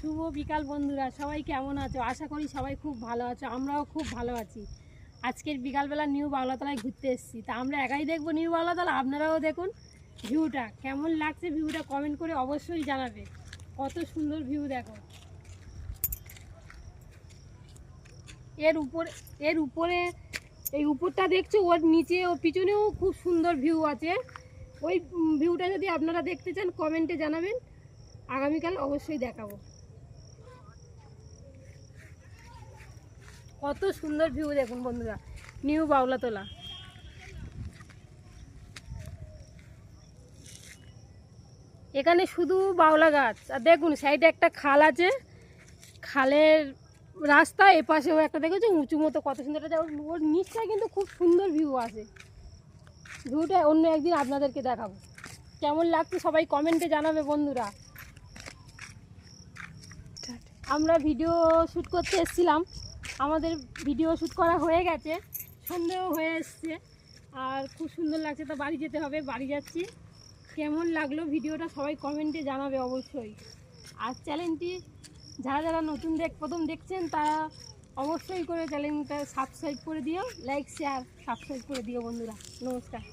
শুভ বিকাল বন্ধুরা, সবাই কেমন আছো? আশা করি সবাই খুব ভালো আছো, আমরাও খুব ভালো আছি। আজকের বিকালবেলা নিউ বাংলাতলায় ঘুরতে এসেছি। তা আমরা একাই দেখবো নিউ বাংলাতলা, আপনারাও দেখুন ভিউটা কেমন লাগছে। ভিউটা কমেন্ট করে অবশ্যই জানাবে। কত সুন্দর ভিউ দেখো। এর উপরে এই উপরটা দেখছো, ওর নিচে ও পিছনেও খুব সুন্দর ভিউ আছে। ওই ভিউটা যদি আপনারা দেখতে চান কমেন্টে জানাবেন, আগামীকাল অবশ্যই দেখাবো। কত সুন্দর ভিউ দেখুন বন্ধুরা, নিউ বাউলাতলা। এখানে শুধু বাউলা গাছ, আর দেখুন সাইডে একটা খাল আছে, খালের রাস্তা এপাশেও একটা দেখেছো উঁচু মতো, কত সুন্দর। ওর নিচটা কিন্তু খুব সুন্দর ভিউ আছে। ভিউটা অন্য একদিন আপনাদেরকে দেখাবো। কেমন লাগছে সবাই কমেন্টে জানাবে বন্ধুরা। আমরা ভিডিও শ্যুট করতে এসেছিলাম, আমাদের ভিডিও শ্যুট করা হয়ে গেছে, সন্ধেও হয়ে এসছে, আর খুব সুন্দর লাগছে। তো বাড়ি যেতে হবে, বাড়ি যাচ্ছি। কেমন লাগলো ভিডিওটা সবাই কমেন্টে জানাবে অবশ্যই। আর চ্যানেলটি যারা যারা নতুন প্রথম দেখছেন তারা অবশ্যই করে চ্যানেলটা সাবস্ক্রাইব করে দিও, লাইক শেয়ার সাবস্ক্রাইব করে দিও বন্ধুরা। নমস্কার।